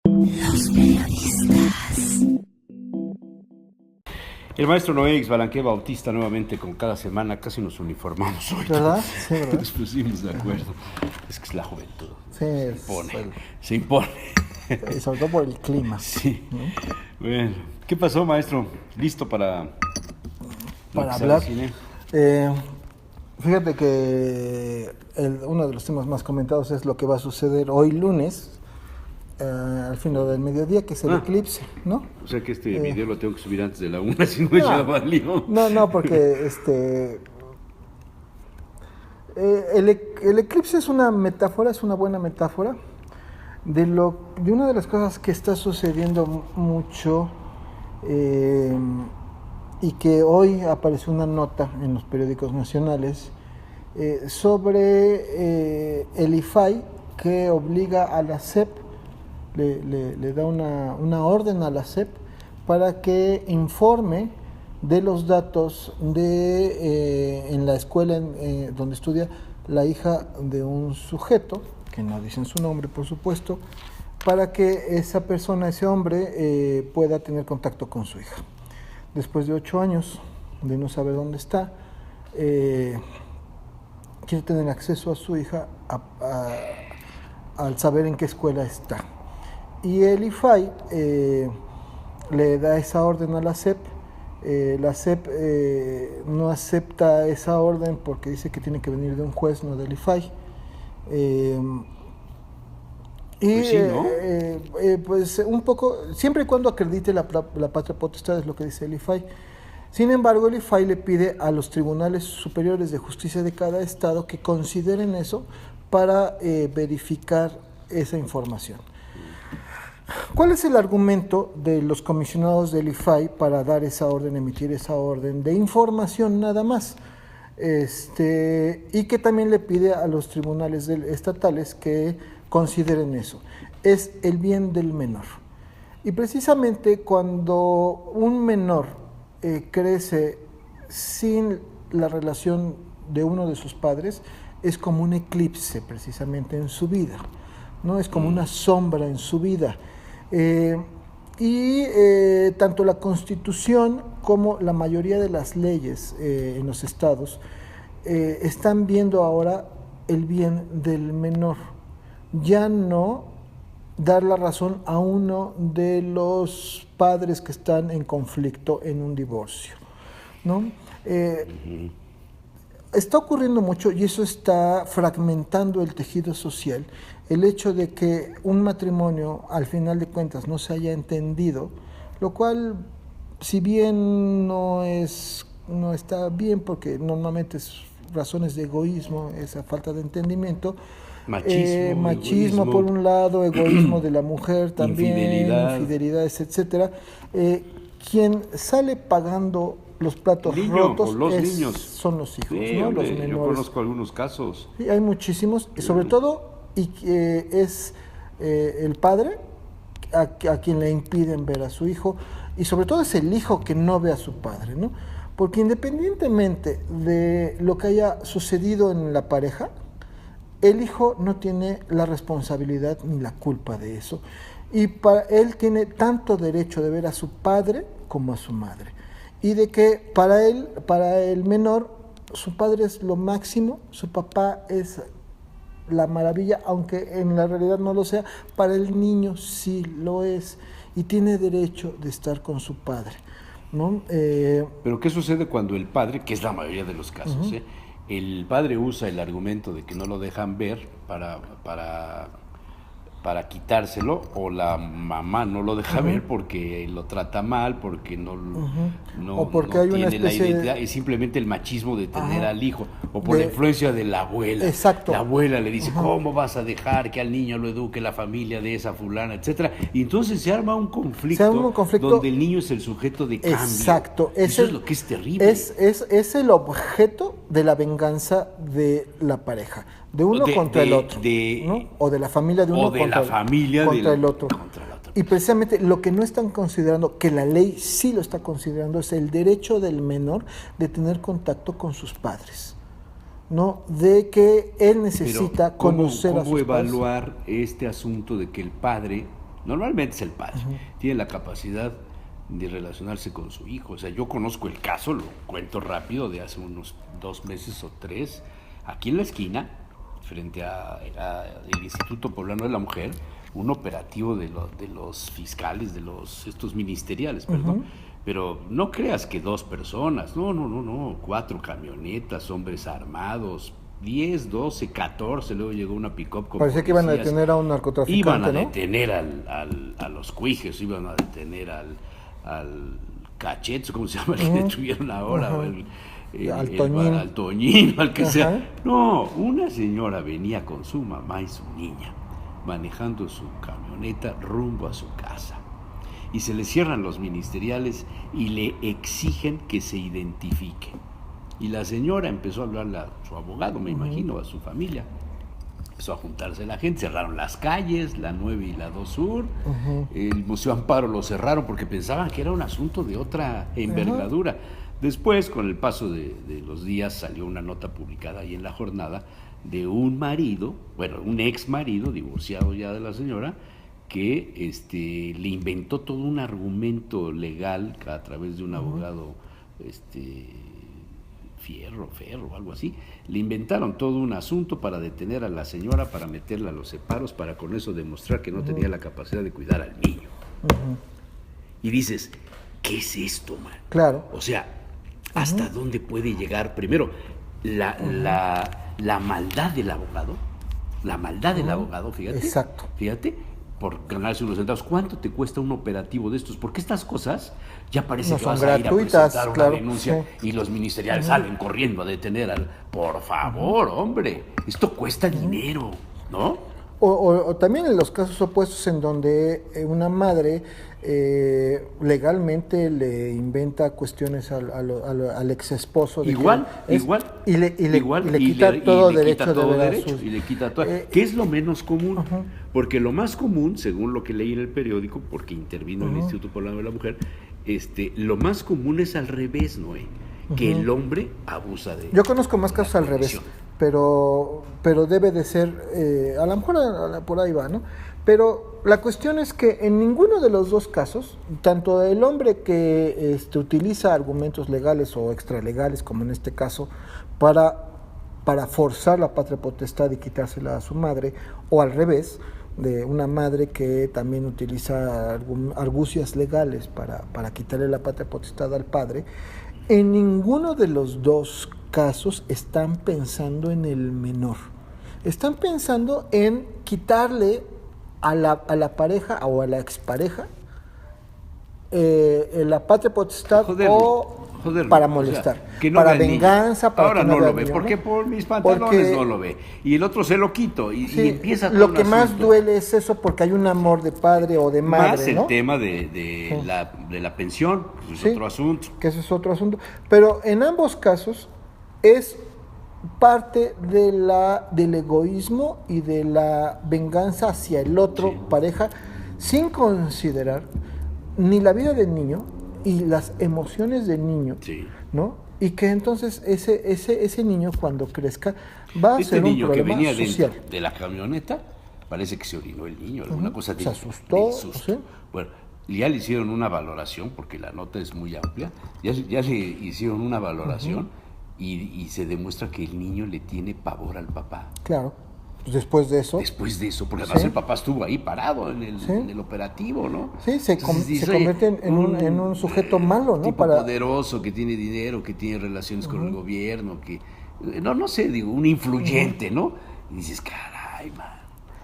Los periodistas. El maestro Noé Balanqué Bautista nuevamente con cada semana, casi nos uniformamos hoy. ¿Verdad? Sí, ¿verdad? Nos pusimos de acuerdo. Es que es la juventud. Sí, Se impone. Y sobre todo por el clima. Sí. ¿No? Bueno, ¿qué pasó, maestro? ¿Listo para hablar? Cine? Fíjate que uno de los temas más comentados es lo que va a suceder hoy lunes, al final del mediodía, que es el eclipse, ¿no? O sea que este video lo tengo que subir antes de la 1, si no ya valió. No, porque el eclipse es una metáfora, es una buena metáfora de una de las cosas que está sucediendo mucho y que hoy apareció una nota en los periódicos nacionales sobre el IFAI, que obliga a la SEP, le da una orden a la SEP para que informe de los datos en la escuela donde estudia la hija de un sujeto, que no dicen su nombre por supuesto, para que esa persona, ese hombre, pueda tener contacto con su hija. Después de 8 años de no saber dónde está, quiere tener acceso a su hija al saber en qué escuela está. Y el IFAI le da esa orden a la SEP. La SEP no acepta esa orden porque dice que tiene que venir de un juez, no del IFAI. Pues sí, ¿no? Pues un poco, siempre y cuando acredite la patria potestad, es lo que dice el IFAI. Sin embargo, el IFAI le pide a los tribunales superiores de justicia de cada estado que consideren eso para verificar esa información. ¿Cuál es el argumento de los comisionados del IFAI para dar esa orden, emitir esa orden de información nada más? Y que también le pide a los tribunales estatales que consideren eso. Es el bien del menor. Y precisamente cuando un menor crece sin la relación de uno de sus padres, es como un eclipse precisamente en su vida, ¿no? Es como una sombra en su vida. Tanto la Constitución como la mayoría de las leyes en los estados están viendo ahora el bien del menor, ya no dar la razón a uno de los padres que están en conflicto en un divorcio, ¿no? Está ocurriendo mucho y eso está fragmentando el tejido social, el hecho de que un matrimonio al final de cuentas no se haya entendido, lo cual si bien no está bien porque normalmente es razones de egoísmo, esa falta de entendimiento, machismo por un lado, egoísmo de la mujer también, infidelidades, etcétera. Quien sale pagando los platos rotos son los hijos, sí, ¿no? Hombre, los menores. yo conozco algunos casos. Sí, hay muchísimos, y sobre todo es el padre a quien le impiden ver a su hijo, y sobre todo es el hijo que no ve a su padre, ¿no? Porque independientemente de lo que haya sucedido en la pareja, el hijo no tiene la responsabilidad ni la culpa de eso, y él tiene tanto derecho de ver a su padre como a su madre, y de que para el menor, su padre es lo máximo, su papá es la maravilla, aunque en la realidad no lo sea. Para el niño sí lo es, y tiene derecho de estar con su padre, ¿no? Pero ¿qué sucede cuando el padre, que es la mayoría de los casos, el padre usa el argumento de que no lo dejan ver para quitárselo, o la mamá no lo deja ver porque lo trata mal, porque no porque no hay una tiene la especie identidad, es simplemente el machismo de tener al hijo, o por la influencia de la abuela. Exacto. La abuela le dice, ¿cómo vas a dejar que al niño lo eduque la familia de esa fulana, etcétera? Y entonces se arma un conflicto donde el niño es el sujeto de cambio. Exacto. Eso es lo que es terrible. Es el objeto de la venganza de la pareja, de uno contra el otro, ¿no? O de la familia de uno contra el otro. Y precisamente lo que no están considerando, que la ley sí lo está considerando, es el derecho del menor de tener contacto con sus padres, ¿no? De que él necesita conocer a sus padres. ¿Cómo evaluar este asunto de que el padre Normalmente es el padre. Tiene la capacidad de relacionarse con su hijo. O sea, yo conozco el caso, lo cuento rápido, de hace unos 2 meses o 3, aquí en la esquina, frente a el Instituto Poblano de la Mujer, un operativo de los fiscales, estos ministeriales, perdón. Pero no creas que 2 personas, no, 4 camionetas, hombres armados, 10, 12, 14, luego llegó una pick-up con parecía que iban a detener a un narcotraficante, iban a ¿no? detener a los cuijes, iban a detener al Cachetzo, ¿cómo se llama? El que detuvieron ahora, al Toñín. Al Toñín, al que sea. No, una señora venía con su mamá y su niña, manejando su camioneta rumbo a su casa. Y se le cierran los ministeriales y le exigen que se identifique. Y la señora empezó a hablarle a su abogado, me imagino, a su familia. Empezó a juntarse la gente, cerraron las calles, la 9 y la 2 Sur. El Museo Amparo lo cerraron porque pensaban que era un asunto de otra envergadura. Después, con el paso de los días, salió una nota publicada ahí en La Jornada de un marido, un ex marido, divorciado ya de la señora, que le inventó todo un argumento legal a través de un abogado Ferro, algo así. Le inventaron todo un asunto para detener a la señora, para meterla a los separos, para con eso demostrar que no tenía la capacidad de cuidar al niño. Y dices, ¿qué es esto, man? Claro. O sea, ¿hasta dónde puede llegar primero la maldad del abogado? La maldad del abogado, fíjate. Exacto. Fíjate, por ganarse unos centavos. ¿Cuánto te cuesta un operativo de estos? Porque estas cosas ya parece que vas a ir a presentar una denuncia y los ministeriales salen corriendo a detener al... Por favor, hombre, esto cuesta dinero, ¿no? O también en los casos opuestos en donde una madre legalmente le inventa cuestiones al ex esposo. Igual. Y le quita todo derecho de ver a sus... Y le quita todo. ¿Qué es lo menos común? Porque lo más común, según lo que leí en el periódico, porque intervino el Instituto Poblano de la Mujer, lo más común es al revés, Noé, que el hombre abusa de... Yo conozco más casos al revés, pero debe de ser, a lo mejor por ahí va, ¿no? Pero la cuestión es que en ninguno de los dos casos, tanto el hombre que utiliza argumentos legales o extralegales, como en este caso, para forzar la patria potestad y quitársela a su madre, o al revés, de una madre que también utiliza argucias legales para quitarle la patria potestad al padre, en ninguno de los dos casos están pensando en el menor. Están pensando en quitarle a la pareja o a la expareja la patria potestad para molestar, o sea, para venganza, para ahora no lo ve, porque por mis pantalones no lo ve, y el otro se lo quito y empieza todo lo que más duele es eso, porque hay un amor de padre o de madre, más el ¿no? tema de la pensión, que es otro asunto, pero en ambos casos es parte del egoísmo y de la venganza hacia el otro pareja, sin considerar ni la vida del niño y las emociones del niño, ¿no? Y que entonces ese niño, cuando crezca, va a ser un problema que venía social. De la camioneta, parece que se orinó el niño, alguna cosa se asustó. ¿Sí? Bueno, ya le hicieron una valoración, porque la nota es muy amplia, ya le hicieron una valoración y se demuestra que el niño le tiene pavor al papá. Claro. Después de eso, porque además el papá estuvo ahí parado en el operativo, ¿no? Sí, se convierte en un sujeto malo, ¿no? Tipo poderoso, que tiene dinero, que tiene relaciones con el gobierno, que, no sé, digo, un influyente, ¿no? Y dices, caray, man.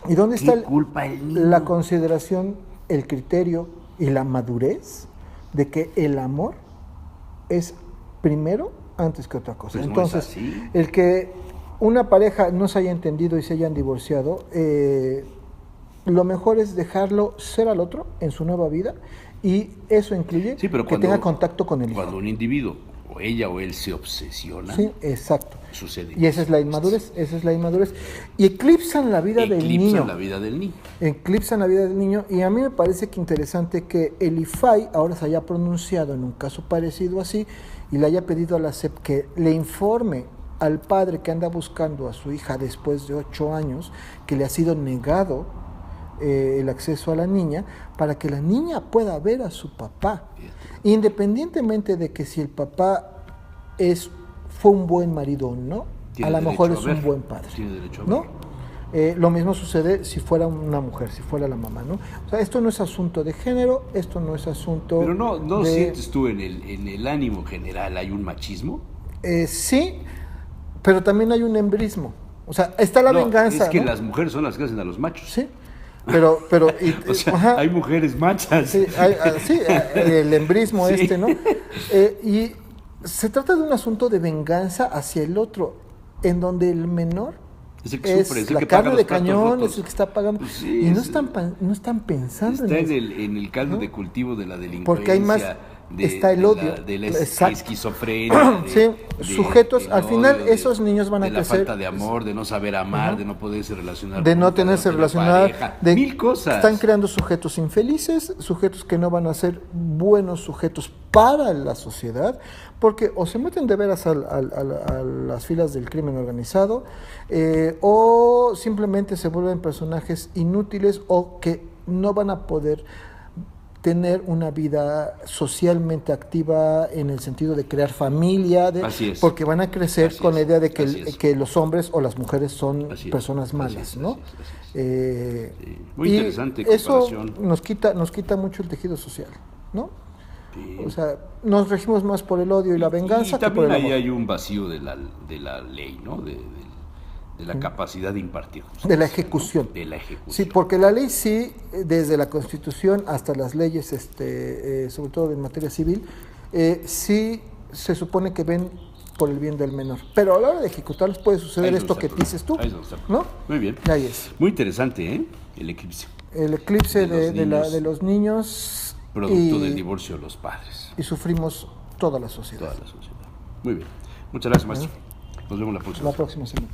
¿Y dónde está culpa el niño? La consideración, el criterio y la madurez de que el amor es primero antes que otra cosa? Pues entonces, no es así. El que una pareja no se haya entendido y se hayan divorciado, lo mejor es dejarlo ser al otro en su nueva vida, y eso incluye que tenga contacto con el hijo. Cuando un individuo, o ella o él, se obsesiona, sí, exacto, sucede. Y esa es la inmadurez, y eclipsan la vida del niño. Eclipsan la vida del niño, y a mí me parece que interesante que el IFAI ahora se haya pronunciado en un caso parecido así, y le haya pedido a la SEP que le informe al padre que anda buscando a su hija después de 8 años, que le ha sido negado el acceso a la niña para que la niña pueda ver a su papá, independientemente de que si el papá fue un buen marido o no, a lo mejor es un buen padre, tiene derecho a ¿no? verlo. Lo mismo sucede si fuera una mujer, si fuera la mamá, ¿no? O sea, esto no es asunto de género, esto no es asunto. Pero no sientes tú en el ánimo general hay un machismo. Sí, pero también hay un hembrismo. O sea, está la venganza. Es que ¿no? las mujeres son las que hacen a los machos. Sí, pero O sea, ajá, hay mujeres machas. sí, el embrismo Sí. ¿no? Y se trata de un asunto de venganza hacia el otro, en donde el menor Es el que sufre, es el la que paga carne los de platos cañón, rotos. es el que está pagando. Pues sí, y no están pensando está en eso. en el caldo ¿no? de cultivo de la delincuencia. Porque hay más, está el odio. De la Exacto. esquizofrenia. Sí, sujetos, al final esos niños van a de la crecer. falta de amor, de no saber amar, de no poderse relacionar. De con no otra, tenerse tener relacionada, pareja, de mil cosas. Están creando sujetos infelices, sujetos que no van a ser buenos sujetos para la sociedad, porque o se meten de veras a las filas del crimen organizado, o simplemente se vuelven personajes inútiles o que no van a poder tener una vida socialmente activa en el sentido de crear familia, Así es. porque van a crecer Así con la es. idea de Así es. que los hombres o las mujeres son Así es. personas Así malas, es, ¿no? así es. Sí. Muy Y interesante eso comparación. nos quita mucho el tejido social, ¿no? Sí. O sea, nos regimos más por el odio y la venganza Y que por también el ahí amor. hay un vacío de la ley, ¿no? De la capacidad de impartir justicia. De la ejecución. ¿No? De la ejecución. Sí, porque la ley sí, desde la Constitución hasta las leyes, sobre todo en materia civil, sí se supone que ven por el bien del menor. Pero a la hora de ejecutarlos puede suceder Ahí esto no que está el dices tú, problema. Ahí no está el ¿no? problema. Muy bien. Ahí es. Muy interesante, ¿eh? El eclipse. El eclipse De los de los niños Producto del divorcio de los padres. y sufrimos toda la sociedad. Toda la sociedad. Muy bien. Muchas gracias, maestro. Nos vemos la próxima. La próxima semana.